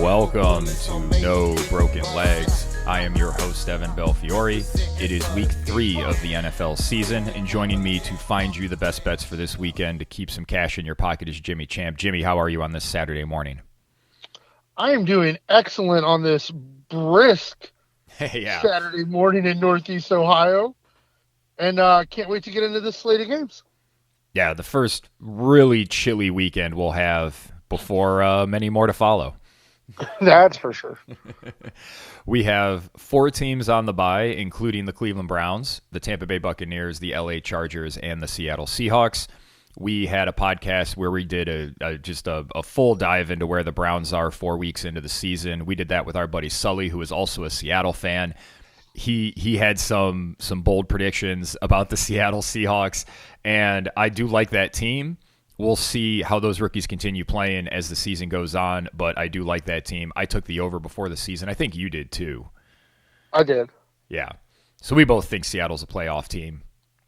Welcome to No Broken Legs. I am your host, Evan Belfiore. It is week 3 of the NFL season, and joining me to find you the best bets for this weekend to keep some cash in your pocket is Jimmy Champ. Jimmy, how are you on this Saturday morning? I am doing excellent on this brisk Yeah. Saturday morning in Northeast Ohio, and can't wait to get into this slate of games. Yeah, the first really chilly weekend we'll have before many more to follow. That's for sure. We have 4 teams on the bye, including the Cleveland Browns, the Tampa Bay Buccaneers, the LA Chargers, and the Seattle Seahawks. We had a podcast where we did a full dive into where the Browns are 4 weeks into the season. We did that with our buddy Sully, who is also a Seattle fan. He had some bold predictions about the Seattle Seahawks, and I do like that team. We'll see how those rookies continue playing as the season goes on, but I do like that team. I took the over before the season. I think you did too. I did. Yeah. So we both think Seattle's a playoff team.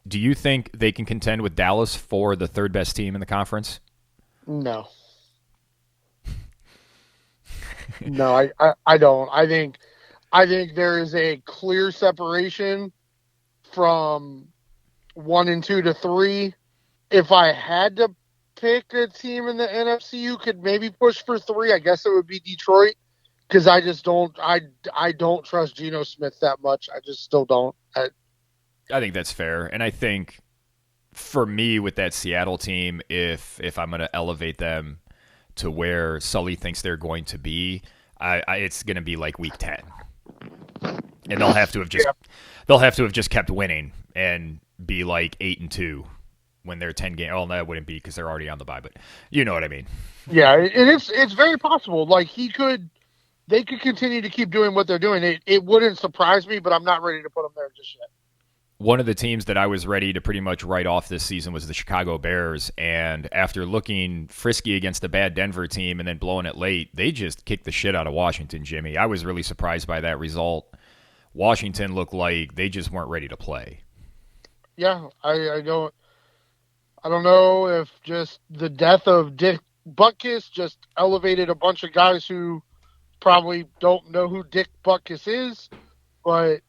Do you think they can contend with Dallas for the third best team in the conference? No. No, I don't. I think there is a clear separation from 1 and 2 to 3. If I had to pick a team in the NFC who could maybe push for 3, I guess it would be Detroit, because I just don't. I don't trust Geno Smith that much. I just still don't. I think that's fair, and I think for me with that Seattle team, if I'm going to elevate them to where Sully thinks they're going to be, it's going to be like week 10, and they'll have to have just kept winning and be like 8-2 when they're 10 games. Well, that wouldn't be because they're already on the bye, but you know what I mean. Yeah, and it's very possible. Like they could continue to keep doing what they're doing. It wouldn't surprise me, but I'm not ready to put them there just yet. One of the teams that I was ready to pretty much write off this season was the Chicago Bears, and after looking frisky against a bad Denver team and then blowing it late, they just kicked the shit out of Washington, Jimmy. I was really surprised by that result. Washington looked like they just weren't ready to play. Yeah, I don't know if just the death of Dick Butkus just elevated a bunch of guys who probably don't know who Dick Butkus is, but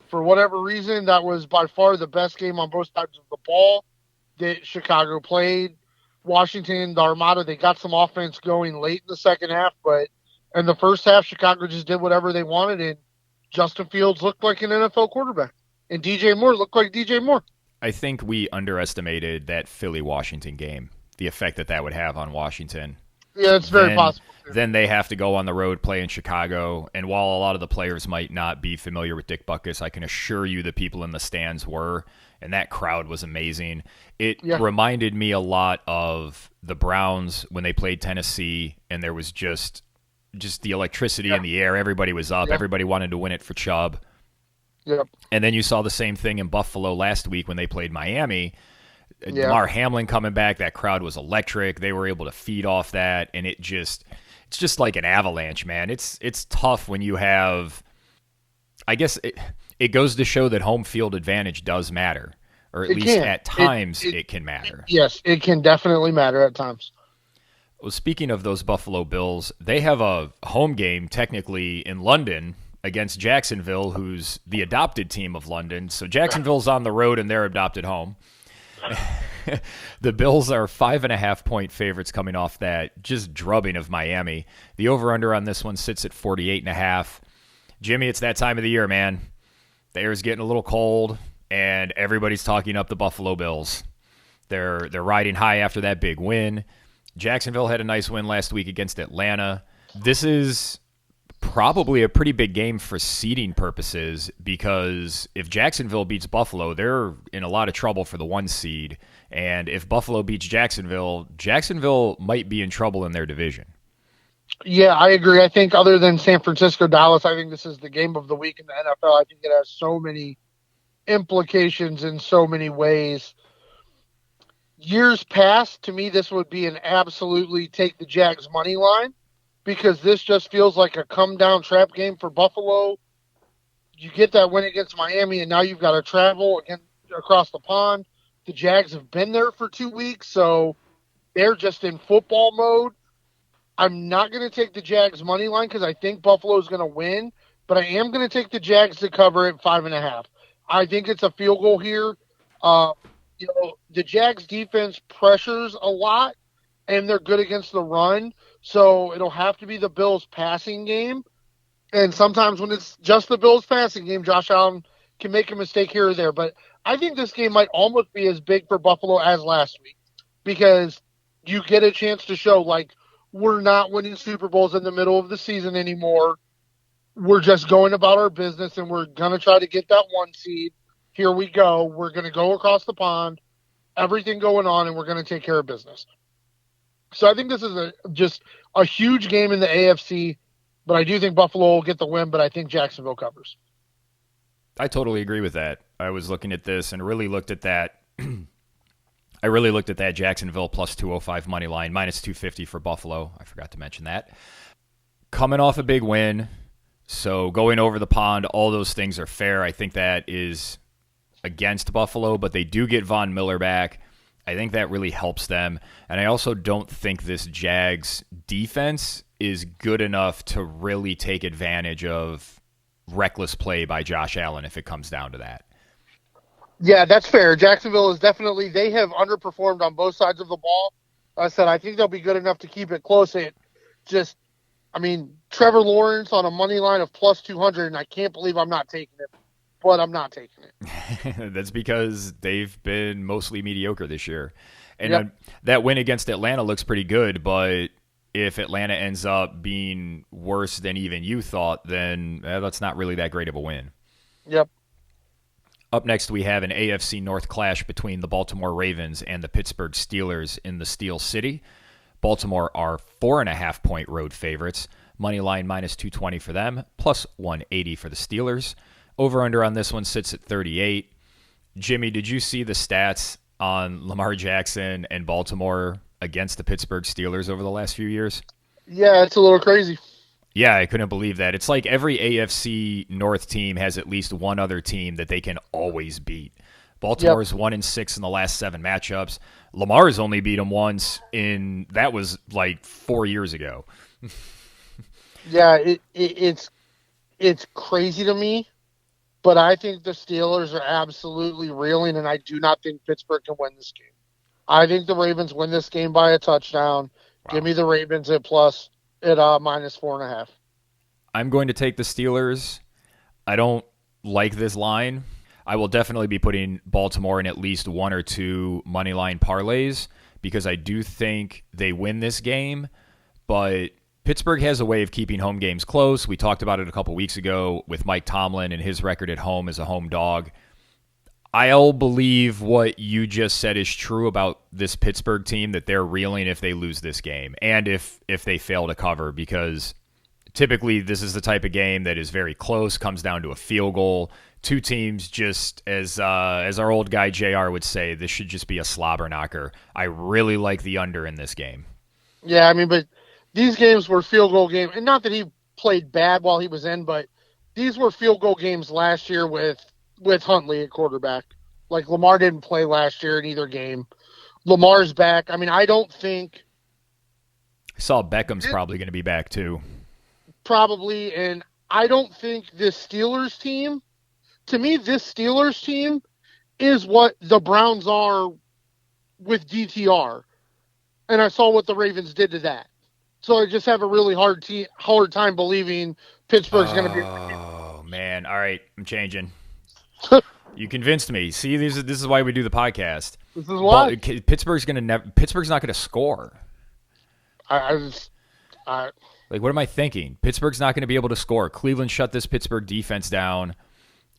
for whatever reason, that was by far the best game on both sides of the ball that Chicago played. Washington, the Armada, they got some offense going late in the second half, but in the first half, Chicago just did whatever they wanted, and Justin Fields looked like an NFL quarterback, and DJ Moore looked like DJ Moore. I think we underestimated that Philly-Washington game, the effect that would have on Washington. Yeah, it's very possible. Then they have to go on the road, play in Chicago, and while a lot of the players might not be familiar with Dick Butkus, I can assure you the people in the stands were, and that crowd was amazing. It reminded me a lot of the Browns when they played Tennessee, and there was just the electricity in the air. Everybody was up. Everybody wanted to win it for Chubb. Yep. And then you saw the same thing in Buffalo last week when they played Miami. Damar Hamlin coming back, that crowd was electric. They were able to feed off that, and it's just like an avalanche, man. It's tough when you have, I guess it goes to show that home field advantage does matter, or at least at times it can matter. Yes, it can definitely matter at times. Well, speaking of those Buffalo Bills, they have a home game technically in London against Jacksonville, who's the adopted team of London. So Jacksonville's on the road in their adopted home. The Bills are 5.5-point favorites coming off that just drubbing of Miami. The over-under on this one sits at 48.5. Jimmy, it's that time of the year, man. The air's getting a little cold, and everybody's talking up the Buffalo Bills. They're riding high after that big win. Jacksonville had a nice win last week against Atlanta. This is probably a pretty big game for seeding purposes, because if Jacksonville beats Buffalo, they're in a lot of trouble for the 1 seed. And if Buffalo beats Jacksonville, Jacksonville might be in trouble in their division. Yeah, I agree. I think other than San Francisco, Dallas, I think this is the game of the week in the NFL. I think it has so many implications in so many ways. Years past, to me, this would be an absolutely take the Jags money line, because this just feels like a come-down trap game for Buffalo. You get that win against Miami, and now you've got to travel again across the pond. The Jags have been there for 2 weeks, so they're just in football mode. I'm not going to take the Jags money line because I think Buffalo is going to win, but I am going to take the Jags to cover at 5.5. I think it's a field goal here. Uh, the Jags defense pressures a lot, and they're good against the run, so it'll have to be the Bills' passing game. And sometimes when it's just the Bills' passing game, Josh Allen can make a mistake here or there. But I think this game might almost be as big for Buffalo as last week because you get a chance to show, like, we're not winning Super Bowls in the middle of the season anymore. We're just going about our business, and we're going to try to get that 1 seed. Here we go. We're going to go across the pond, everything going on, and we're going to take care of business. So I think this is just a huge game in the AFC, but I do think Buffalo will get the win, but I think Jacksonville covers. I totally agree with that. I was looking at this and really looked at that. I really looked at that Jacksonville plus 205 money line, minus 250 for Buffalo. I forgot to mention that. Coming off a big win, so going over the pond, all those things are fair. I think that is against Buffalo, but they do get Von Miller back. I think that really helps them. And I also don't think this Jags defense is good enough to really take advantage of reckless play by Josh Allen if it comes down to that. Yeah, that's fair. Jacksonville is definitely, they have underperformed on both sides of the ball. I said, I think they'll be good enough to keep it close. Trevor Lawrence on a money line of plus 200, and I can't believe I'm not taking it, but I'm not taking it. That's because they've been mostly mediocre this year. And that win against Atlanta looks pretty good, but if Atlanta ends up being worse than even you thought, then that's not really that great of a win. Yep. Up next, we have an AFC North clash between the Baltimore Ravens and the Pittsburgh Steelers in the Steel City. Baltimore are 4.5-point road favorites. Money line minus 220 for them, plus 180 for the Steelers. Over-under on this one sits at 38. Jimmy, did you see the stats on Lamar Jackson and Baltimore against the Pittsburgh Steelers over the last few years? Yeah, it's a little crazy. Yeah, I couldn't believe that. It's like every AFC North team has at least one other team that they can always beat. Baltimore's 1-6 in the last 7 matchups. Lamar's only beat them once that was like 4 years ago. Yeah, it's crazy to me, but I think the Steelers are absolutely reeling, and I do not think Pittsburgh can win this game. I think the Ravens win this game by a touchdown. Wow. Give me the Ravens at minus 4.5. I'm going to take the Steelers. I don't like this line. I will definitely be putting Baltimore in at least 1 or 2 money line parlays because I do think they win this game, but Pittsburgh has a way of keeping home games close. We talked about it a couple weeks ago with Mike Tomlin and his record at home as a home dog. I'll believe what you just said is true about this Pittsburgh team, that they're reeling if they lose this game and if they fail to cover, because typically this is the type of game that is very close, comes down to a field goal. Two teams just, as our old guy JR would say, this should just be a slobber knocker. I really like the under in this game. Yeah, but these games were field goal games, and not that he played bad while he was in, but these were field goal games last year with Huntley at quarterback. Like, Lamar didn't play last year in either game. Lamar's back. I don't think... I saw Beckham's probably going to be back too. Probably, and I don't think this Steelers team... To me, this Steelers team is what the Browns are with DTR. And I saw what the Ravens did to that. So I just have a really hard time believing Pittsburgh's going to be... Oh, man. All right, I'm changing. You convinced me. See, this is why we do the podcast. This is why. Pittsburgh's not going to score. Like, what am I thinking? Pittsburgh's not going to be able to score. Cleveland shut this Pittsburgh defense down.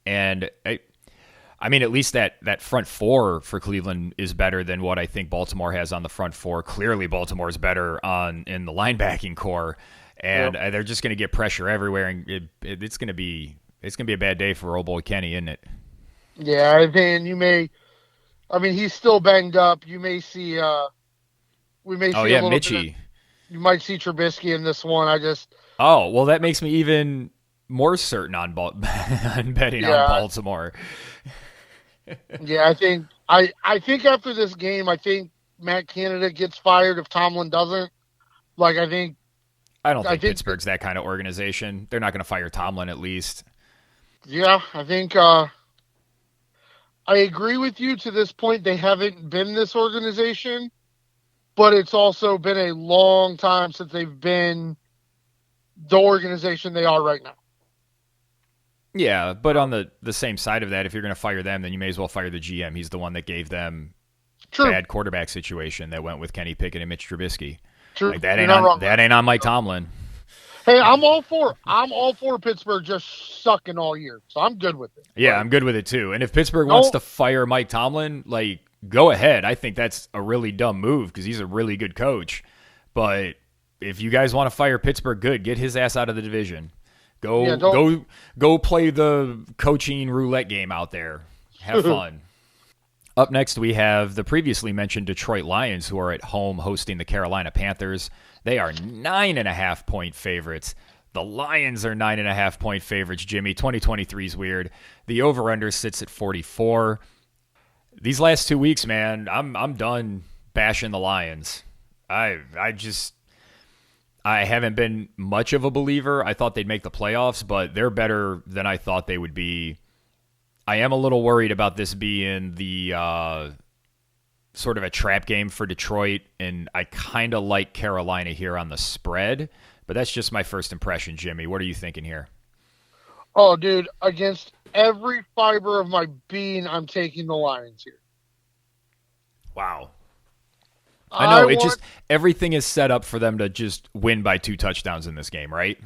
And, at least that front four for Cleveland is better than what I think Baltimore has on the front four. Clearly, Baltimore's better in the linebacking core. And they're just going to get pressure everywhere. And it's going to be a bad day for old boy Kenny, isn't it? Yeah, and you may... he's still banged up. You may see... we may see a little Mitchie. You might see Trubisky in this one. Oh, well, that makes me even more certain on betting on Baltimore. Yeah, I think after this game, I think Matt Canada gets fired if Tomlin doesn't. Like, I think I don't I think think, Pittsburgh's that kind of organization. They're not going to fire Tomlin at least. yeah, I think I agree with you to this point. They haven't been this organization, but it's also been a long time since they've been the organization they are right now. Yeah, but on the same side of that, if you're going to fire them, then you may as well fire the GM. He's the one that gave them True, bad quarterback situation that went with Kenny Pickett and Mitch Trubisky. true. Like that You're ain't not on wrong. that ain't on Mike Tomlin. Hey, I'm all for Pittsburgh just sucking all year, so I'm good with it. Yeah, Like, I'm good with it too. And if Pittsburgh wants don't to fire Mike Tomlin, like go ahead. I think that's a really dumb move because he's a really good coach. But if you guys want to fire Pittsburgh, good. Get his ass out of the division. yeah, Go don't. go go play the coaching roulette game out there. Have fun. Up next, we have the previously mentioned Detroit Lions, who are at home hosting the Carolina Panthers. They are 9.5-point favorites. The Lions are 9.5-point favorites, Jimmy. 2023 is weird. The over-under sits at 44. These last 2 weeks, man, I'm done bashing the Lions. I haven't been much of a believer. I thought they'd make the playoffs, but they're better than I thought they would be. I am a little worried about this being the sort of a trap game for Detroit, and I kind of like Carolina here on the spread, but that's just my first impression, Jimmy. What are you thinking here? Oh, dude, against every fiber of my being, I'm taking the Lions here. Wow. I I know, it want just everything is set up for them to just win by 2 touchdowns in this game, right?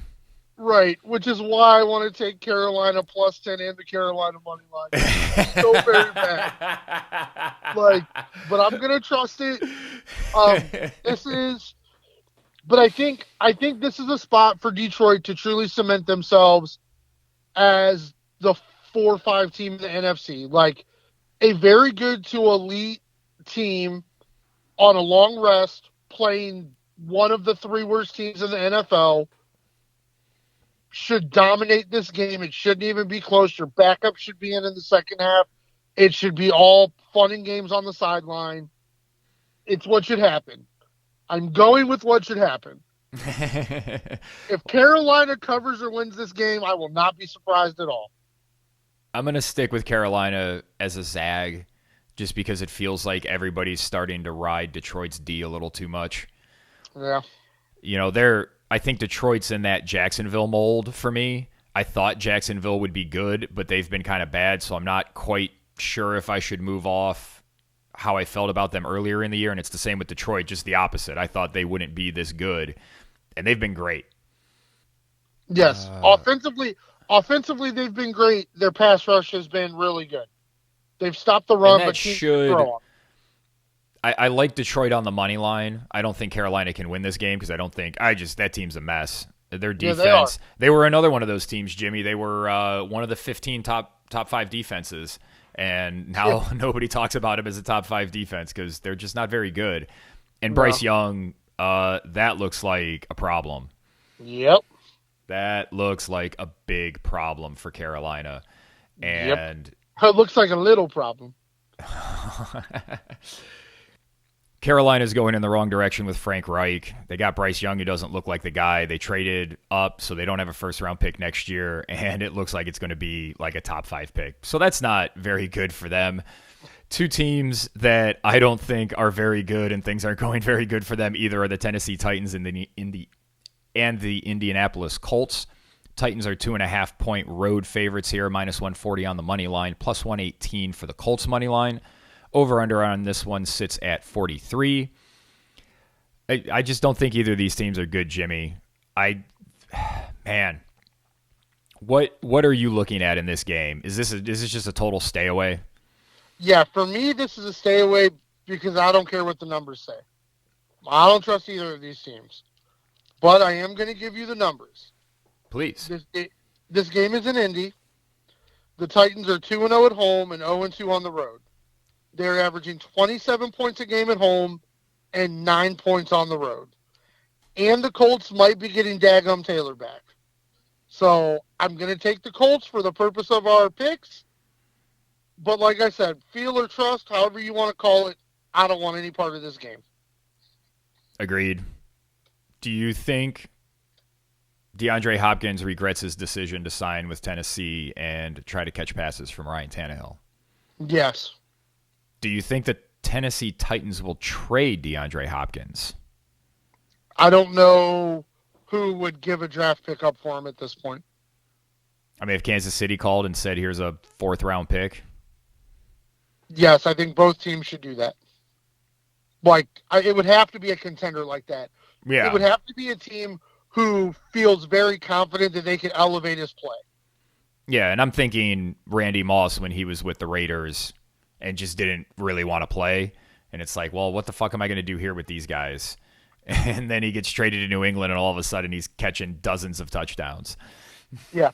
right, which is why I want to take Carolina plus 10 and the Carolina money line. So very bad. Like, but I'm gonna trust it. This is, but I think this is a spot for Detroit to truly cement themselves as the 4 or 5 team in the NFC. Like a very good to elite team on a long rest, playing one of the 3 worst teams in the NFL, should dominate this game. It shouldn't even be close. Your backup should be in the second half. It should be all fun and games on the sideline. It's what should happen. I'm going with what should happen. If Carolina covers or wins this game, I will not be surprised at all. I'm going to stick with Carolina as a zag just because it feels like everybody's starting to ride Detroit's D a little too much. Yeah. You know, I think Detroit's in that Jacksonville mold for me. I thought Jacksonville would be good, but they've been kind of bad, so I'm not quite sure if I should move off how I felt about them earlier in the year, and it's the same with Detroit, just the opposite. I thought they wouldn't be this good, and they've been great. Yes. Offensively, they've been great. Their pass rush has been really good. They've stopped the run, And that but teams should throw on. I like Detroit on the money line. I don't think Carolina can win this game because that team's a mess. Their Yeah, defense, they are. they were another one of those teams, Jimmy. They were one of the 15 top 5 defenses, and now nobody talks about them as a top 5 defense because they're just not very good. And Bryce Young, that looks like a problem. Yep. That looks like a big problem for Carolina. And It looks like a little problem. Carolina's going in the wrong direction with Frank Reich. They got Bryce Young, who doesn't look like the guy. They traded up, so they don't have a first-round pick next year, and it looks like it's going to be like a top 5 pick. So that's not very good for them. 2 teams that I don't think are very good, and things aren't going very good for them either, are the Tennessee Titans and the Indianapolis Colts. Titans are 2.5-point road favorites here, minus 140 on the money line, plus 118 for the Colts money line. Over-under on this one sits at 43. I just don't think either of these teams are good, Jimmy. Man, what are you looking at in this game? Is this just a total stay away? Yeah, for me, this is a stay away because I don't care what the numbers say. I don't trust either of these teams. But I am going to give you the numbers. Please. This game is in Indy. The Titans are 2-0 at home and 0-2 on the road. They're averaging 27 points a game at home and 9 points on the road. And the Colts might be getting Daggum Taylor back. So I'm going to take the Colts for the purpose of our picks. But like I said, feel or trust, however you want to call it, I don't want any part of this game. Agreed. Do you think DeAndre Hopkins regrets his decision to sign with Tennessee and try to catch passes from Ryan Tannehill. Yes. Do you think the Tennessee Titans will trade DeAndre Hopkins? I don't know who would give a draft pick up for him at this point. I mean, if Kansas City called and said, here's a 4th-round pick. Yes, I think both teams should do that. It would have to be a contender like that. Yeah. It would have to be a team who feels very confident that they can elevate his play. Yeah, and I'm thinking Randy Moss when he was with the Raiders and just didn't really want to play. And it's like, well, what the fuck am I going to do here with these guys? And then he gets traded to New England, and all of a sudden he's catching dozens of touchdowns. Yeah.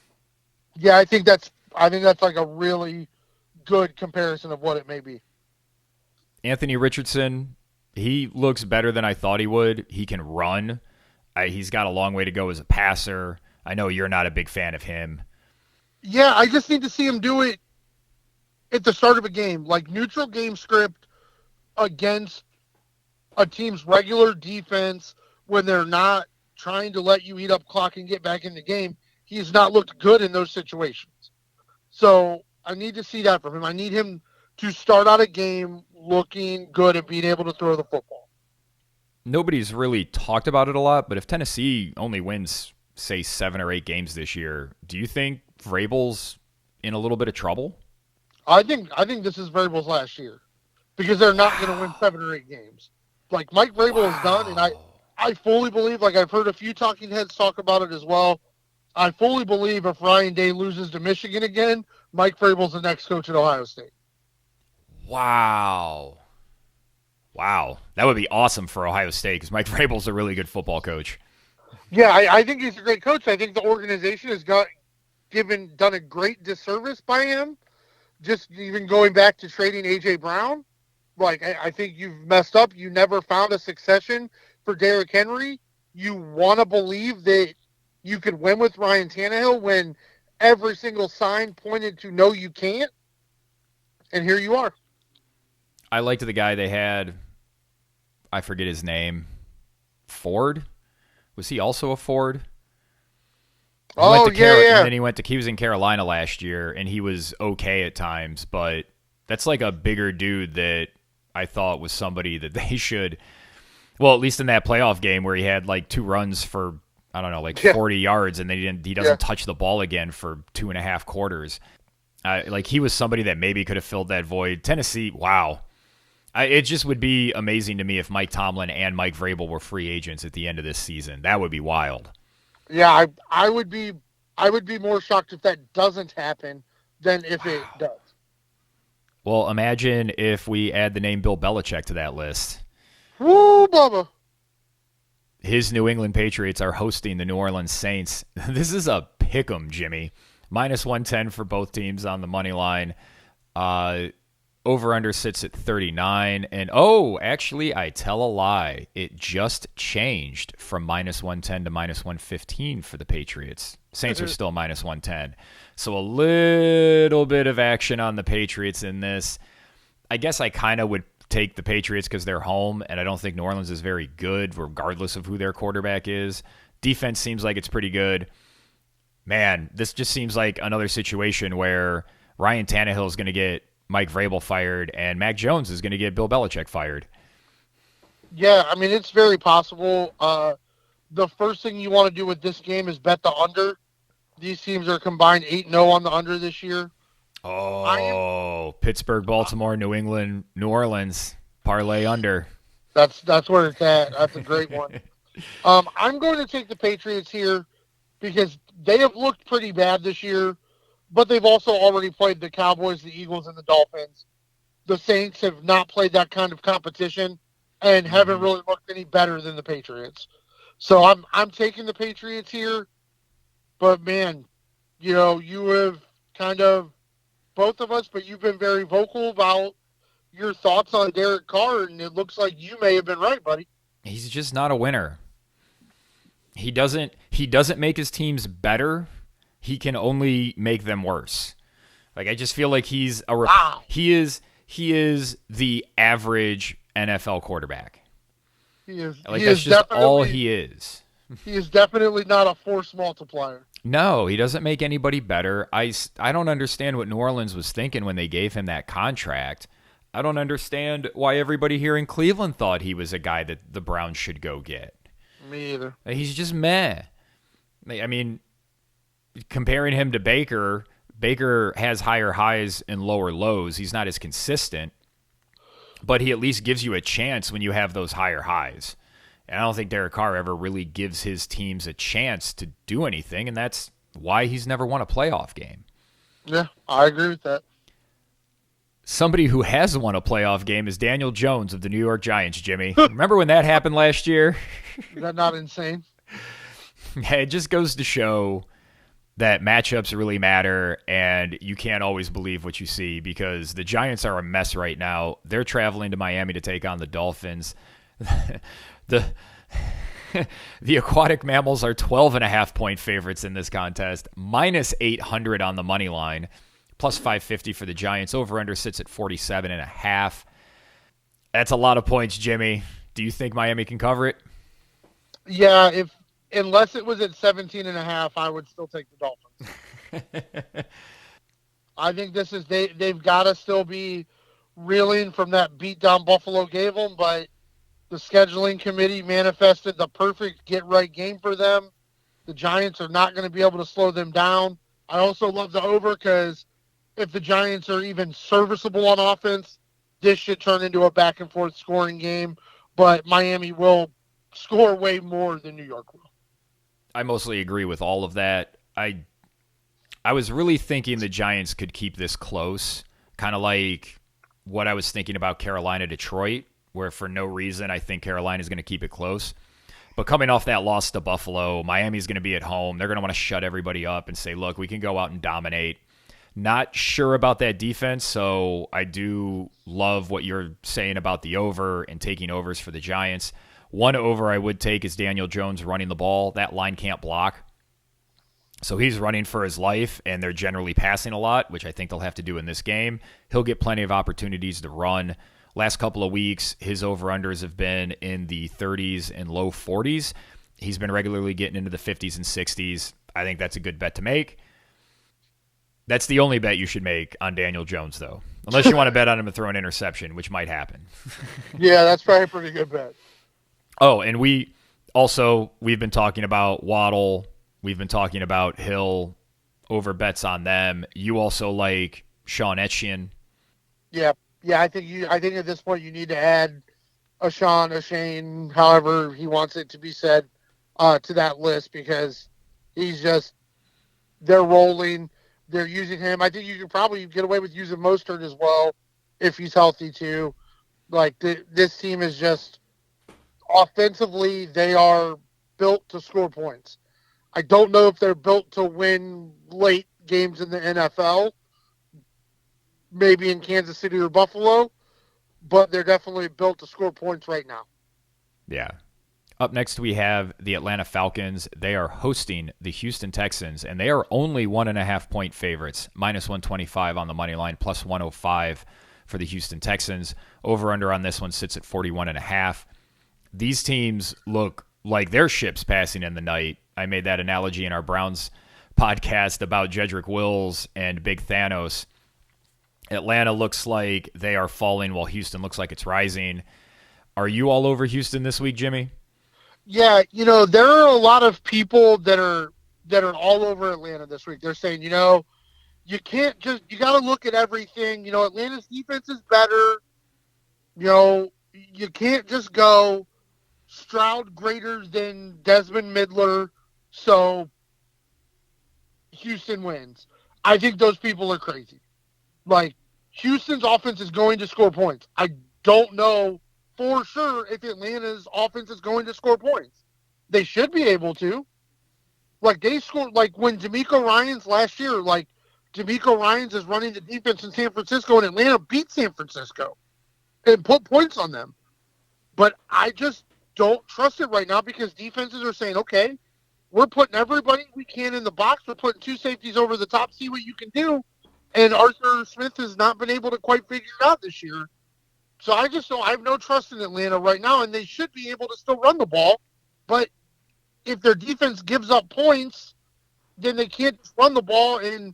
Yeah, I think that's like a really good comparison of what it may be. Anthony Richardson, he looks better than I thought he would. He can run. He's got a long way to go as a passer. I know you're not a big fan of him. Yeah, I just need to see him do it at the start of a game, like neutral game script against a team's regular defense when they're not trying to let you eat up clock and get back in the game. He's not looked good in those situations. So I need to see that from him. I need him to start out a game looking good and being able to throw the football. Nobody's really talked about it a lot, but if Tennessee only wins, say, 7 or 8 games this year, do you think Vrabel's in a little bit of trouble? I think this is Vrabel's last year because they're not going to win 7 or 8 games. Like Mike Vrabel is done, and I fully believe, like I've heard a few talking heads talk about it as well, I fully believe if Ryan Day loses to Michigan again, Mike Vrabel's the next coach at Ohio State. Wow. That would be awesome for Ohio State because Mike Vrabel's a really good football coach. Yeah, I think he's a great coach. I think the organization has done a great disservice by him. Just even going back to trading A.J. Brown, like I think you've messed up. You never found a succession for Derrick Henry. You want to believe that you could win with Ryan Tannehill when every single sign pointed to no, you can't. And here you are. I liked the guy they had. I forget his name. Ford? Was he also a Ford? Yeah. And then he was in Carolina last year, and he was okay at times, but that's like a bigger dude that I thought was somebody that they should, well, at least in that playoff game where he had like 2 runs for, I don't know, like 40 yards, and then he doesn't touch the ball again for 2.5 quarters. Like he was somebody that maybe could have filled that void. Tennessee, wow. It just would be amazing to me if Mike Tomlin and Mike Vrabel were free agents at the end of this season. That would be wild. Yeah, I would be more shocked if that doesn't happen than if it does. Well, imagine if we add the name Bill Belichick to that list. Woo, Bubba. His New England Patriots are hosting the New Orleans Saints. This is a pick'em, Jimmy. -110 for both teams on the money line. Over-under sits at 39. And, actually, I tell a lie. It just changed from -110 to -115 for the Patriots. Saints are still -110. So a little bit of action on the Patriots in this. I guess I kind of would take the Patriots because they're home, and I don't think New Orleans is very good, regardless of who their quarterback is. Defense seems like it's pretty good. Man, this just seems like another situation where Ryan Tannehill is going to get Mike Vrabel fired, and Mac Jones is going to get Bill Belichick fired. Yeah, I mean, it's very possible. The first thing you want to do with this game is bet the under. These teams are combined 8-0 on the under this year. Pittsburgh, Baltimore, New England, New Orleans, parlay under. That's where it's at. That's a great one. I'm going to take the Patriots here because they have looked pretty bad this year. But they've also already played the Cowboys, the Eagles, and the Dolphins. The Saints have not played that kind of competition and haven't really looked any better than the Patriots. So I'm taking the Patriots here. But, man, you have kind of, both of us, but you've been very vocal about your thoughts on Derek Carr, and it looks like you may have been right, buddy. He's just not a winner. He doesn't make his teams better. He can only make them worse. Like I just feel like he's he is the average NFL quarterback. He is. Like he that's is just all he is. He is definitely not a force multiplier. No, he doesn't make anybody better. I don't understand what New Orleans was thinking when they gave him that contract. I don't understand why everybody here in Cleveland thought he was a guy that the Browns should go get. Me either. He's just meh. I mean, comparing him to Baker, Baker has higher highs and lower lows. He's not as consistent, but he at least gives you a chance when you have those higher highs. And I don't think Derek Carr ever really gives his teams a chance to do anything, and that's why he's never won a playoff game. Yeah, I agree with that. Somebody who has won a playoff game is Daniel Jones of the New York Giants, Jimmy. Remember when that happened last year? Is that not insane? It just goes to show that matchups really matter, and you can't always believe what you see because the Giants are a mess right now. They're traveling to Miami to take on the Dolphins. The aquatic mammals are 12.5-point favorites in this contest, minus 800 on the money line, plus 550 for the Giants. Over-under sits at 47.5. That's a lot of points, Jimmy. Do you think Miami can cover it? Yeah, unless it was at 17.5, I would still take the Dolphins. I think they've got to still be reeling from that beat-down Buffalo gave them, but the scheduling committee manifested the perfect get-right game for them. The Giants are not going to be able to slow them down. I also love the over because if the Giants are even serviceable on offense, this should turn into a back-and-forth scoring game, but Miami will score way more than New York will. I mostly agree with all of that. I was really thinking the Giants could keep this close, kind of like what I was thinking about Carolina-Detroit, where for no reason I think Carolina is going to keep it close. But coming off that loss to Buffalo, Miami's going to be at home. They're going to want to shut everybody up and say, look, we can go out and dominate. Not sure about that defense, so I do love what you're saying about the over and taking overs for the Giants. One over I would take is Daniel Jones running the ball. That line can't block. So he's running for his life, and they're generally passing a lot, which I think they'll have to do in this game. He'll get plenty of opportunities to run. Last couple of weeks, his over-unders have been in the 30s and low 40s. He's been regularly getting into the 50s and 60s. I think that's a good bet to make. That's the only bet you should make on Daniel Jones, though. Unless you want to bet on him to throw an interception, which might happen. Yeah, that's probably a pretty good bet. Oh, and we've been talking about Waddle. We've been talking about Hill, over bets on them. You also like Sean Etienne. Yeah. Yeah, I think at this point you need to add a Sean, a Shane, however he wants it to be said, to that list because they're rolling. They're using him. I think you could probably get away with using Mostert as well if he's healthy too. Like this team is just offensively, they are built to score points. I don't know if they're built to win late games in the NFL. Maybe in Kansas City or Buffalo, but they're definitely built to score points right now. Yeah. Up next, we have the Atlanta Falcons. They are hosting the Houston Texans, and they are only 1.5-point favorites, minus 125 on the money line, plus 105 for the Houston Texans. Over-under on this one sits at 41.5. These teams look like their ships passing in the night. I made that analogy in our Browns podcast about Jedrick Wills and Big Thanos. Atlanta looks like they are falling while Houston looks like it's rising. Are you all over Houston this week, Jimmy? Yeah, there are a lot of people that are all over Atlanta this week. They're saying, you got to look at everything. Atlanta's defense is better. You can't just go Stroud greater than Desmond Midler, so Houston wins. I think those people are crazy. Like, Houston's offense is going to score points. I don't know for sure if Atlanta's offense is going to score points. They should be able to. Like, they scored, like, when D'Amico Ryans last year, like, D'Amico Ryans is running the defense in San Francisco, and Atlanta beat San Francisco and put points on them. But I just don't trust it right now because defenses are saying, okay, we're putting everybody we can in the box. We're putting two safeties over the top, see what you can do. And Arthur Smith has not been able to quite figure it out this year. So I have no trust in Atlanta right now, and they should be able to still run the ball. But if their defense gives up points, then they can't run the ball, and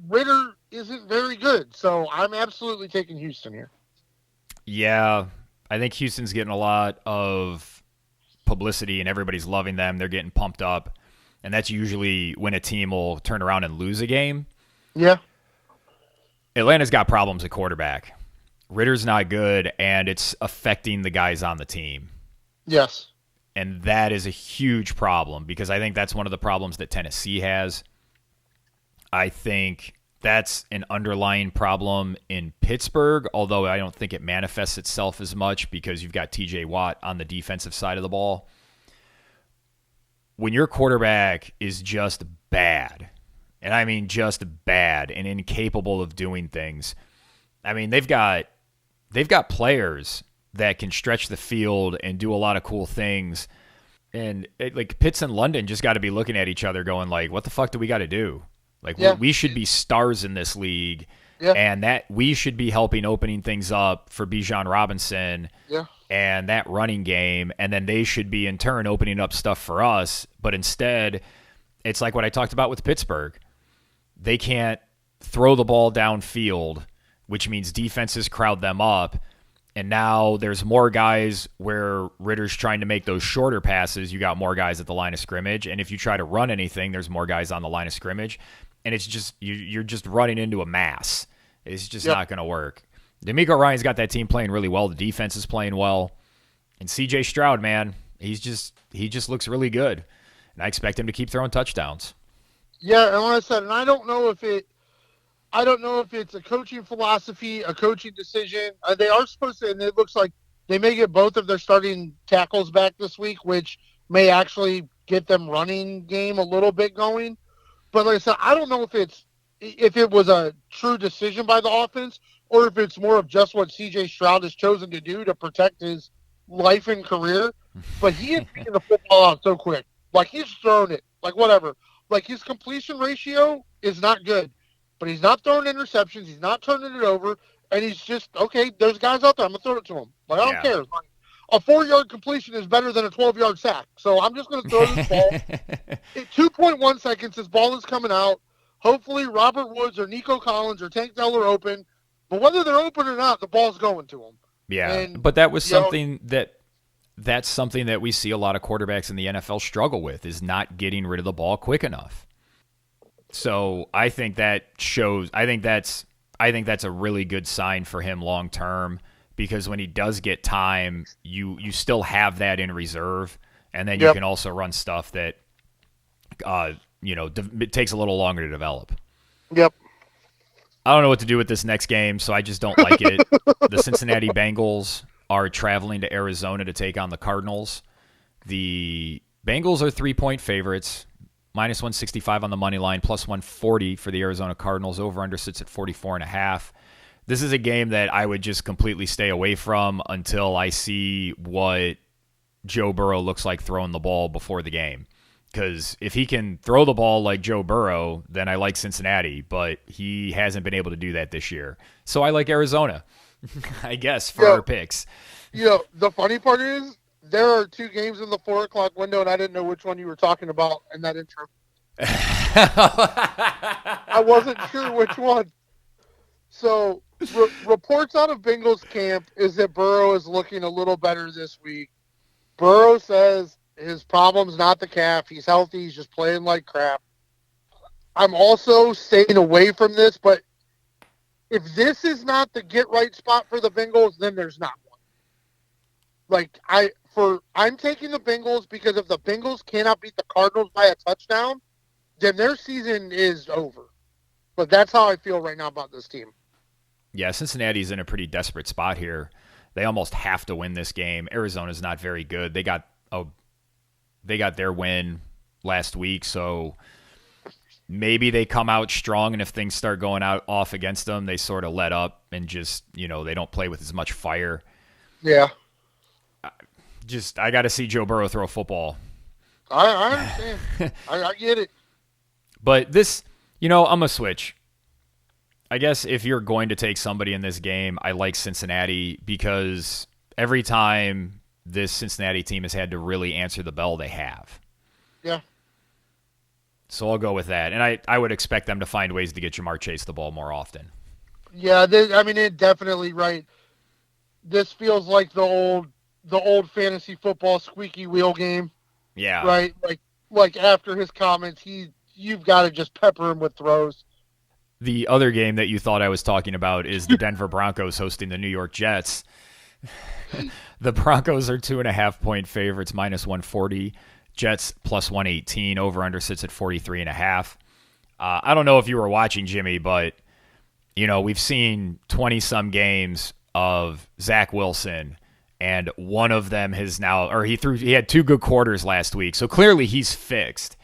Ritter isn't very good. So I'm absolutely taking Houston here. Yeah, I think Houston's getting a lot of publicity and everybody's loving them. They're getting pumped up. And that's usually when a team will turn around and lose a game. Yeah. Atlanta's got problems at quarterback. Ritter's not good, and it's affecting the guys on the team. Yes. And that is a huge problem because I think that's one of the problems that Tennessee has. I think that's an underlying problem in Pittsburgh, although I don't think it manifests itself as much because you've got TJ Watt on the defensive side of the ball. When your quarterback is just bad, and I mean just bad and incapable of doing things, I mean they've got players that can stretch the field and do a lot of cool things. And like Pitts and London just got to be looking at each other going like, what the fuck do we got to do? Like we should be stars in this league. Yeah. And that we should be helping opening things up for Bijan Robinson and that running game. And then they should be in turn opening up stuff for us. But instead, it's like what I talked about with Pittsburgh. They can't throw the ball downfield, which means defenses crowd them up. And now there's more guys where Ritter's trying to make those shorter passes. You got more guys at the line of scrimmage. And if you try to run anything, there's more guys on the line of scrimmage. And it's just, you're just running into a mass. It's just not going to work. D'Amico Ryan's got that team playing really well. The defense is playing well. And C.J. Stroud, man, he just looks really good. And I expect him to keep throwing touchdowns. Yeah, and like I said, and I don't know if it's a coaching philosophy, a coaching decision. They are supposed to, and it looks like they may get both of their starting tackles back this week, which may actually get them running game a little bit going. But like I said, I don't know if it was a true decision by the offense or if it's more of just what C.J. Stroud has chosen to do to protect his life and career. But he is beating the football out so quick. Like, he's thrown it. Like, whatever. Like, his completion ratio is not good. But he's not throwing interceptions. He's not turning it over. And he's just, okay, there's guys out there. I'm going to throw it to him. Like, I don't care. Like, a 4-yard completion is better than a 12-yard sack. So I'm just going to throw this ball. In 2.1 seconds, his ball is coming out. Hopefully Robert Woods or Nico Collins or Tank Dell are open. But whether they're open or not, the ball's going to them. Yeah, and, but that was something that's something that we see a lot of quarterbacks in the NFL struggle with, is not getting rid of the ball quick enough. So I think that shows. I think that's a really good sign for him long term, because when he does get time, you still have that in reserve, and then you can also run stuff that it takes a little longer to develop. Yep. I don't know what to do with this next game, so I just don't like it. The Cincinnati Bengals are traveling to Arizona to take on the Cardinals. The Bengals are 3-point favorites, minus 165 on the money line, plus 140 for the Arizona Cardinals. Over-under sits at 44.5. This is a game that I would just completely stay away from until I see what Joe Burrow looks like throwing the ball before the game. Because if he can throw the ball like Joe Burrow, then I like Cincinnati, but he hasn't been able to do that this year. So I like Arizona, I guess, for our picks. The funny part is there are two games in the 4 o'clock window, and I didn't know which one you were talking about in that intro. I wasn't sure which one. So reports out of Bengals camp is that Burrow is looking a little better this week. Burrow says his problem's not the calf. He's healthy. He's just playing like crap. I'm also staying away from this, but if this is not the get-right spot for the Bengals, then there's not one. Like, I'm taking the Bengals because if the Bengals cannot beat the Cardinals by a touchdown, then their season is over. But that's how I feel right now about this team. Yeah, Cincinnati's in a pretty desperate spot here. They almost have to win this game. Arizona's not very good. They got their win last week, so maybe they come out strong, and if things start going off against them, they sort of let up and just, they don't play with as much fire. Yeah. I got to see Joe Burrow throw a football. I understand. I get it. But this, I'm going to switch. I guess if you're going to take somebody in this game, I like Cincinnati, because every time this Cincinnati team has had to really answer the bell, they have. Yeah. So I'll go with that. And I would expect them to find ways to get Jamar Chase the ball more often. Yeah, it definitely right. This feels like the old fantasy football squeaky wheel game, Yeah. right? Like after his comments, you've got to just pepper him with throws. The other game that you thought I was talking about is the Denver Broncos hosting the New York Jets. The Broncos are 2.5-point favorites, minus 140. Jets plus 118. Over under sits at 43.5. I don't know if you were watching, Jimmy, but we've seen 20-some games of Zach Wilson, and one of them has now, or he had 2 good quarters last week, so clearly he's fixed.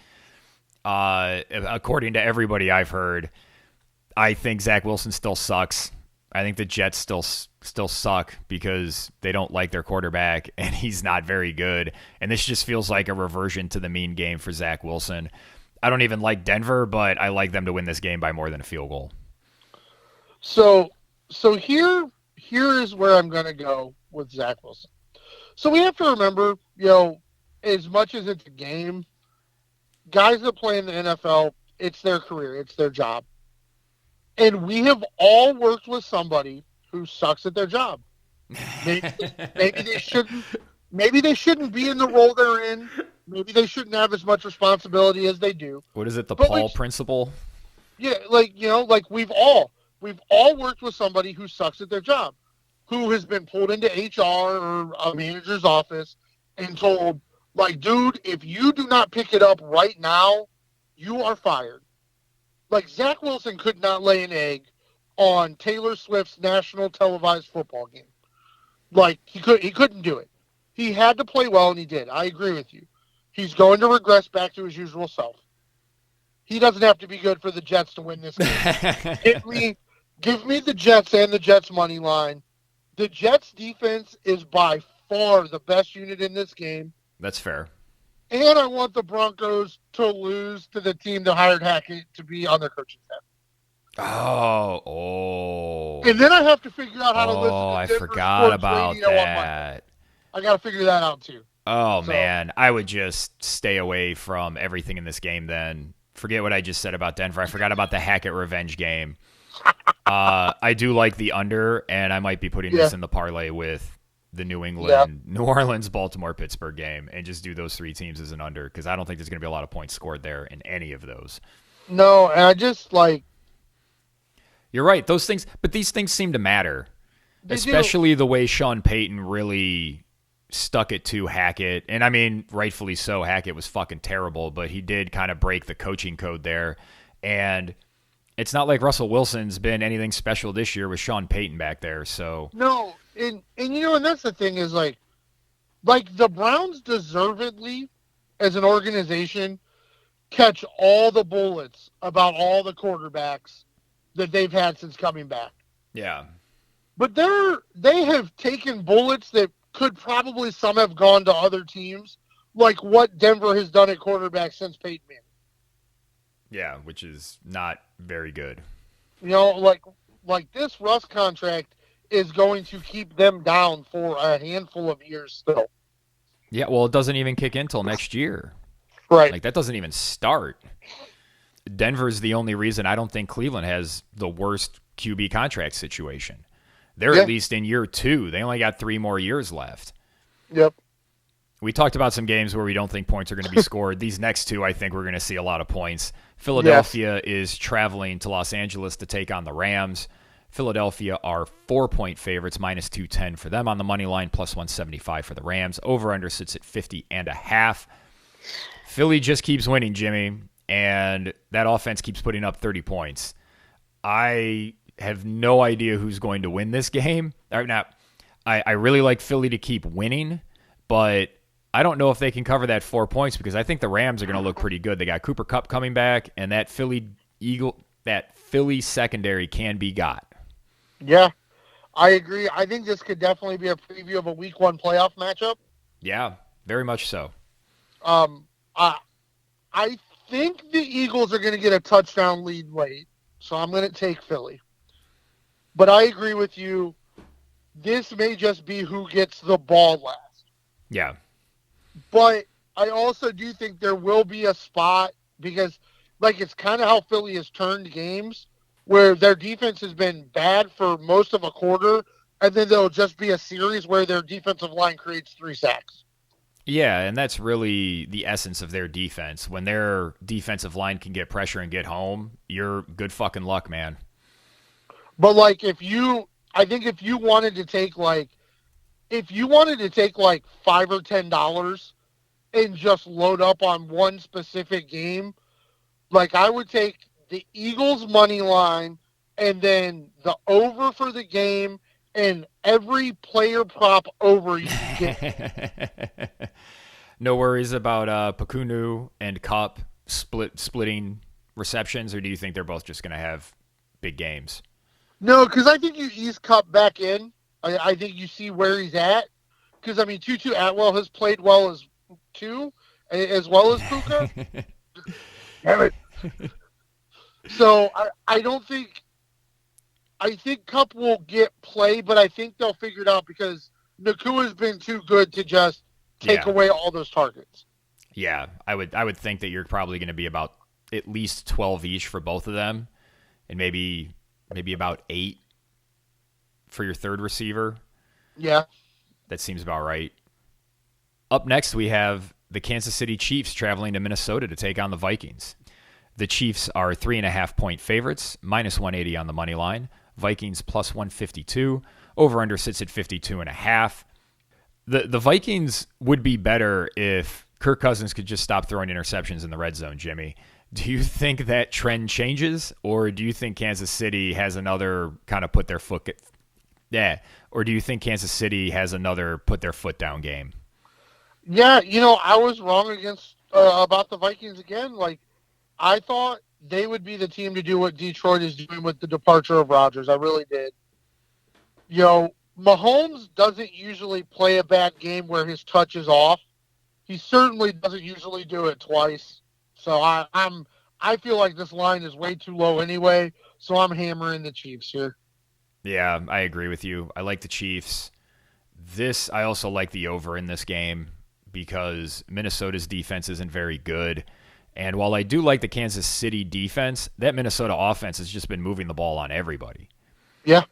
According to everybody I've heard, I think Zach Wilson still sucks. I think the Jets still suck because they don't like their quarterback, and he's not very good. And this just feels like a reversion to the mean game for Zach Wilson. I don't even like Denver, but I like them to win this game by more than a field goal. So here is where I'm going to go with Zach Wilson. So we have to remember, as much as it's a game, guys that play in the NFL, it's their career, it's their job. And we have all worked with somebody who sucks at their job. Maybe they shouldn't be in the role they're in. Maybe they shouldn't have as much responsibility as they do. What is it, the Paul principle? Yeah, we've all worked with somebody who sucks at their job, who has been pulled into HR or a manager's office and told, like, dude, if you do not pick it up right now, you are fired. Like, Zach Wilson could not lay an egg on Taylor Swift's national televised football game. Like, he couldn't do it. He had to play well, and he did. I agree with you. He's going to regress back to his usual self. He doesn't have to be good for the Jets to win this game. Give me the Jets and the Jets money line. The Jets defense is by far the best unit in this game. That's fair. And I want the Broncos to lose to the team that hired Hackett to be on their coaching staff. Oh. And then I have to figure out how to listen to I Denver forgot Sports about Radio on Monday. that. I got to figure that out too. Oh, man. I would just stay away from everything in this game then. Forget what I just said about Denver. I forgot about the Hackett revenge game. I do like the under, and I might be putting this in the parlay with the New Orleans, Baltimore, Pittsburgh game, and just do those 3 teams as an under, because I don't think there's going to be a lot of points scored there in any of those. No, and I just You're right. Those things, but these things seem to matter, especially the way Sean Payton really stuck it to Hackett. And I mean, rightfully so. Hackett was fucking terrible, but he did kind of break the coaching code there. And it's not like Russell Wilson's been anything special this year with Sean Payton back there. So no, and that's the thing is like the Browns deservedly, as an organization, catch all the bullets about all the quarterbacks that they've had since coming back. Yeah. But they have taken bullets that could probably some have gone to other teams, like what Denver has done at quarterback since Peyton Manning. Yeah, which is not very good. Like this Russ contract is going to keep them down for a handful of years still. Yeah, well, it doesn't even kick in until next year. Right. Like, that doesn't even start. Denver's the only reason I don't think Cleveland has the worst QB contract situation. They're at least in year 2. They only got 3 more years left. Yep. We talked about some games where we don't think points are going to be scored. These next 2, I think we're going to see a lot of points. Philadelphia is traveling to Los Angeles to take on the Rams. Philadelphia are 4-point favorites, minus 210 for them on the money line, plus 175 for the Rams. Over-under sits at 50.5. Philly just keeps winning, Jimmy, and that offense keeps putting up 30 points. I have no idea who's going to win this game. Now, I really like Philly to keep winning, but I don't know if they can cover that 4 points because I think the Rams are going to look pretty good. They got Cooper Kupp coming back, and that Philly secondary can be got. Yeah, I agree. I think this could definitely be a preview of a Week 1 playoff matchup. Yeah, very much so. I think the Eagles are going to get a touchdown lead late, so I'm going to take Philly. But I agree with you. This may just be who gets the ball last. Yeah. But I also do think there will be a spot because, like, it's kind of how Philly has turned games where their defense has been bad for most of a quarter, and then there'll just be a series where their defensive line creates 3 sacks. Yeah, and that's really the essence of their defense. When their defensive line can get pressure and get home, you're good fucking luck, man. But like, I think if you wanted to take like $5 or $10 and just load up on one specific game, like I would take the Eagles money line and then the over for the game and every player prop over you can get. No worries about Pakunu and Cup splitting receptions, or do you think they're both just going to have big games? No, because I think you ease Cup back in. I think you see where he's at. Because, I mean, Tutu Atwell has played well as well as Puka. Damn it. So I don't think – I think Cup will get play, but I think they'll figure it out because Nakua's been too good to just take away all those targets. Yeah, I would think that you're probably going to be about at least 12 each for both of them, and maybe about 8 for your third receiver. Yeah. That seems about right. Up next, we have the Kansas City Chiefs traveling to Minnesota to take on the Vikings. The Chiefs are 3.5-point favorites, -180 on the money line. Vikings +152. Over-under sits at 52.5. The Vikings would be better if Kirk Cousins could just stop throwing interceptions in the red zone, Jimmy. Do you think that trend changes, or do you think Kansas City has another kind of put their foot or do you think Kansas City has another put their foot down game? Yeah, I was wrong about the Vikings again. Like, I thought they would be the team to do what Detroit is doing with the departure of Rodgers. I really did. Mahomes doesn't usually play a bad game where his touch is off. He certainly doesn't usually do it twice. So I feel like this line is way too low anyway. So I'm hammering the Chiefs here. Yeah, I agree with you. I like the Chiefs. I also like the over in this game because Minnesota's defense isn't very good. And while I do like the Kansas City defense, that Minnesota offense has just been moving the ball on everybody. Yeah,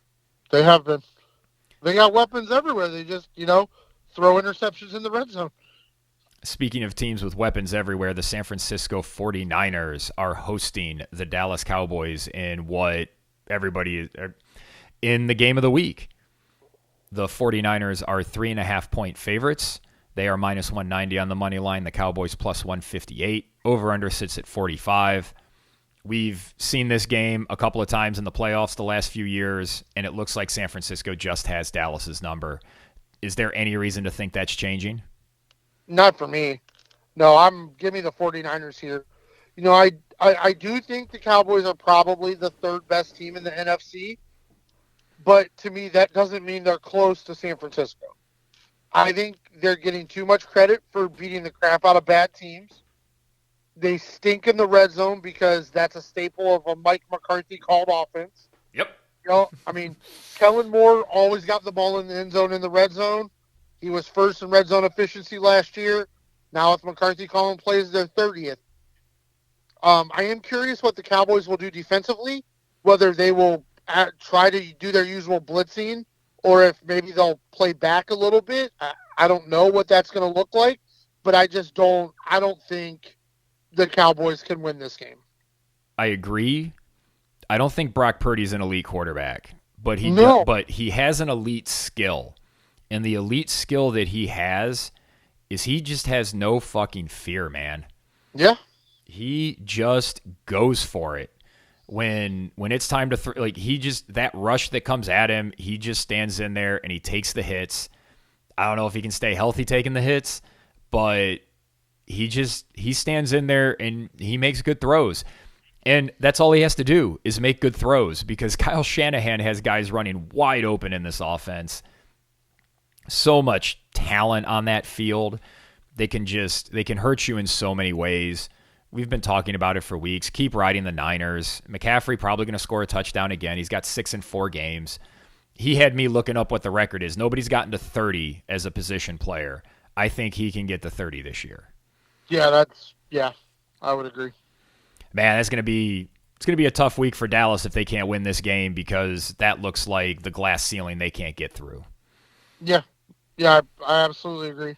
they have been. They got weapons everywhere. They just, throw interceptions in the red zone. Speaking of teams with weapons everywhere, the San Francisco 49ers are hosting the Dallas Cowboys in what everybody in the game of the week. The 49ers are 3.5-point favorites. They are -190 on the money line. The Cowboys +158. Over-under sits at 45. We've seen this game a couple of times in the playoffs the last few years, and it looks like San Francisco just has Dallas's number. Is there any reason to think that's changing? Not for me. No, give me the 49ers here. I do think the Cowboys are probably the third best team in the NFC, but to me that doesn't mean they're close to San Francisco. I think they're getting too much credit for beating the crap out of bad teams. They stink in the red zone because that's a staple of a Mike McCarthy called offense. Yep. Kellen Moore always got the ball in the end zone in the red zone. He was first in red zone efficiency last year. Now with McCarthy calling plays, they're 30th. I am curious what the Cowboys will do defensively, whether they will try to do their usual blitzing or if maybe they'll play back a little bit. I don't know what that's going to look like, but I don't think the Cowboys can win this game. I agree. I don't think Brock Purdy's an elite quarterback, but he has an elite skill. And the elite skill that he has is he just has no fucking fear, man. Yeah. He just goes for it. When it's time to that rush that comes at him, he just stands in there and he takes the hits. I don't know if he can stay healthy taking the hits, but he stands in there and he makes good throws. And that's all he has to do is make good throws because Kyle Shanahan has guys running wide open in this offense. So much talent on that field. They can hurt you in so many ways. We've been talking about it for weeks. Keep riding the Niners. McCaffrey probably going to score a touchdown again. He's got 6 in 4 games. He had me looking up what the record is. Nobody's gotten to 30 as a position player. I think he can get to 30 this year. Yeah, I would agree. Man, it's gonna be a tough week for Dallas if they can't win this game because that looks like the glass ceiling they can't get through. Yeah, yeah, I absolutely agree.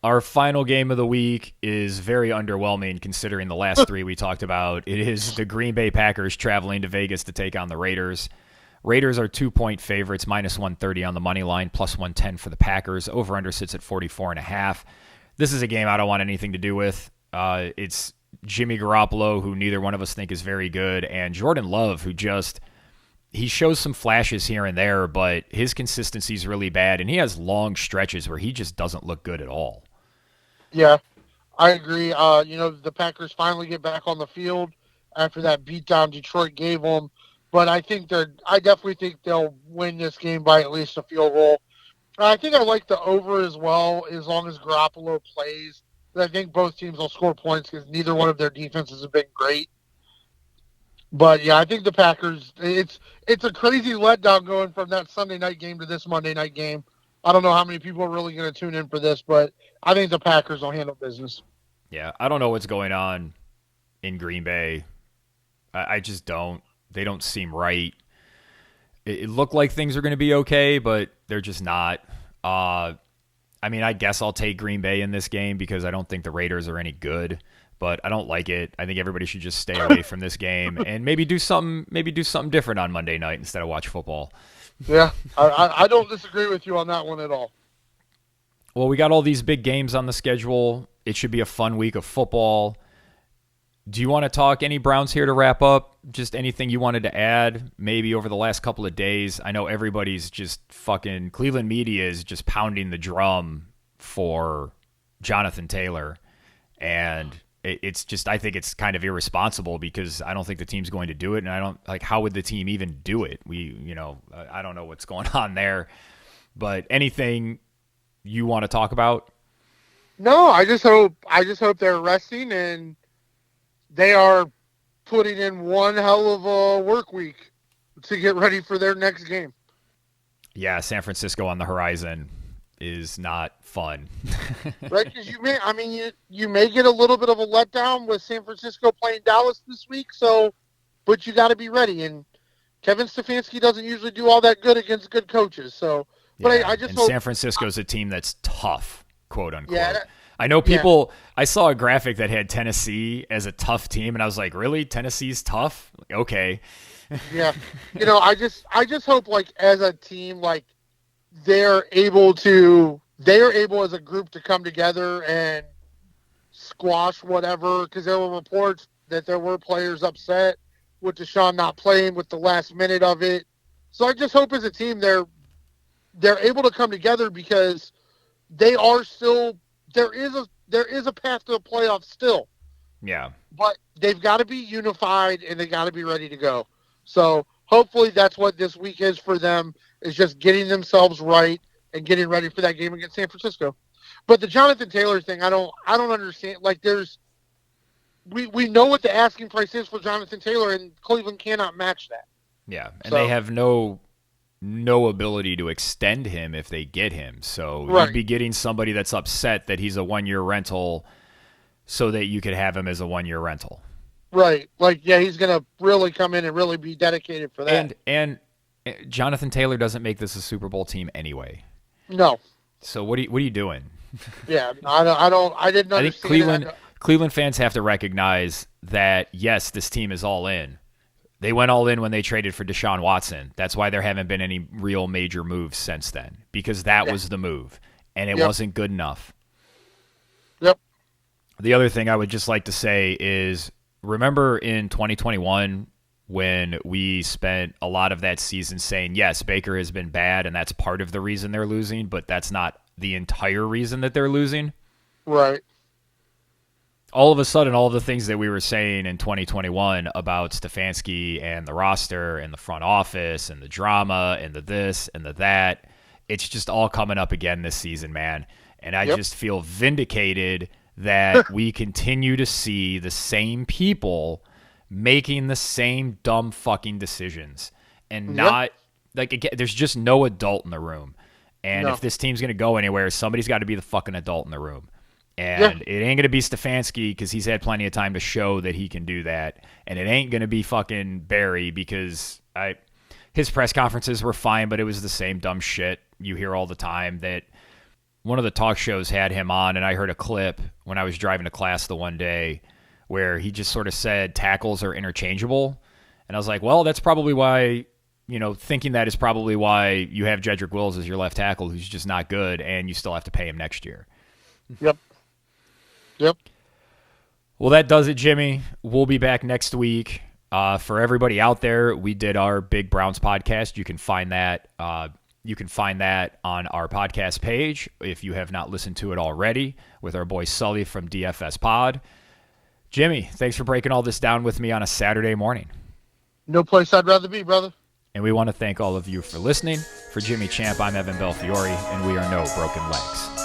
Our final game of the week is very underwhelming considering the last three we talked about. It is the Green Bay Packers traveling to Vegas to take on the Raiders. Raiders are 2-point favorites, minus 130 on the money line, plus 110 for the Packers. Over-under sits at 44.5. This is a game I don't want anything to do with. It's Jimmy Garoppolo, who neither one of us think is very good, and Jordan Love, who he shows some flashes here and there, but his consistency is really bad, and he has long stretches where he just doesn't look good at all. Yeah, I agree. The Packers finally get back on the field after that beatdown Detroit gave them. But I definitely think they'll win this game by at least a field goal. I think I like the over as well, as long as Garoppolo plays. I think both teams will score points because neither one of their defenses have been great. But yeah, I think the Packers. It's a crazy letdown going from that Sunday night game to this Monday night game. I don't know how many people are really going to tune in for this, but I think the Packers will handle business. Yeah, I don't know what's going on in Green Bay. I just don't. They don't seem right. It looked like things are going to be okay, but they're just not. I guess I'll take Green Bay in this game because I don't think the Raiders are any good, but I don't like it. I think everybody should just stay away from this game and maybe do something different on Monday night instead of watch football. Yeah, I don't disagree with you on that one at all. Well, we got all these big games on the schedule. It should be a fun week of football. Do you want to talk any Browns here to wrap up? Just anything you wanted to add maybe over the last couple of days? I know everybody's just fucking Cleveland media is just pounding the drum for Jonathan Taylor. And it's just, I think it's kind of irresponsible because I don't think the team's going to do it. And I don't how would the team even do it? I don't know what's going on there, but anything you want to talk about? No, I just hope they're resting and they are putting in one hell of a work week to get ready for their next game. Yeah, San Francisco on the horizon is not fun. Right? Because you may get a little bit of a letdown with San Francisco playing Dallas this week, but you got to be ready. And Kevin Stefanski doesn't usually do all that good against good coaches. So, but yeah, I just hope San Francisco's a team that's tough, quote unquote. Yeah, I know people. Yeah. I saw a graphic that had Tennessee as a tough team, and I was like, "Really, Tennessee's tough? Okay." Yeah, I just hope as a team they're able as a group to come together and squash whatever. Because there were reports that there were players upset with Deshaun not playing with the last minute of it. So I just hope as a team they're able to come together because they are still. There is a path to a playoff still. Yeah. But they've got to be unified and they got to be ready to go. So hopefully that's what this week is for them, is just getting themselves right and getting ready for that game against San Francisco. But the Jonathan Taylor thing, I don't understand. We know what the asking price is for Jonathan Taylor, and Cleveland cannot match that. Yeah, and they have no ability to extend him if they get him. So You'd be getting somebody that's upset that he's a 1-year rental so that you could have him as a 1-year rental. Right. He's going to really come in and really be dedicated for that. And Jonathan Taylor doesn't make this a Super Bowl team anyway. No. So what are you doing? Yeah, I didn't understand. I think Cleveland fans have to recognize that, yes, this team is all in. They went all in when they traded for Deshaun Watson. That's why there haven't been any real major moves since then, because that was the move, and it wasn't good enough. Yep. The other thing I would just like to say is, remember in 2021 when we spent a lot of that season saying, yes, Baker has been bad, and that's part of the reason they're losing, but that's not the entire reason that they're losing? Right. All of a sudden, all of the things that we were saying in 2021 about Stefanski and the roster and the front office and the drama and the this and the that, it's just all coming up again this season, man. And I just feel vindicated that we continue to see the same people making the same dumb fucking decisions and not again, there's just no adult in the room. And if this team's going to go anywhere, somebody's got to be the fucking adult in the room. And it ain't going to be Stefanski because he's had plenty of time to show that he can do that. And it ain't going to be fucking Barry because his press conferences were fine, but it was the same dumb shit you hear all the time. That one of the talk shows had him on, and I heard a clip when I was driving to class the one day where he just sort of said tackles are interchangeable. And I was like, well, that's probably why, thinking that is probably why you have Jedrick Wills as your left tackle, who's just not good, and you still have to pay him next year. Yep. Well, that does it, Jimmy. We'll be back next week. For everybody out there, we did our Big Browns podcast. You can find that. You can find that on our podcast page if you have not listened to it already with our boy Sully from DFS Pod. Jimmy, thanks for breaking all this down with me on a Saturday morning. No place I'd rather be, brother. And we want to thank all of you for listening. For Jimmy Champ, I'm Evan Belfiore, and we are No Broken Legs.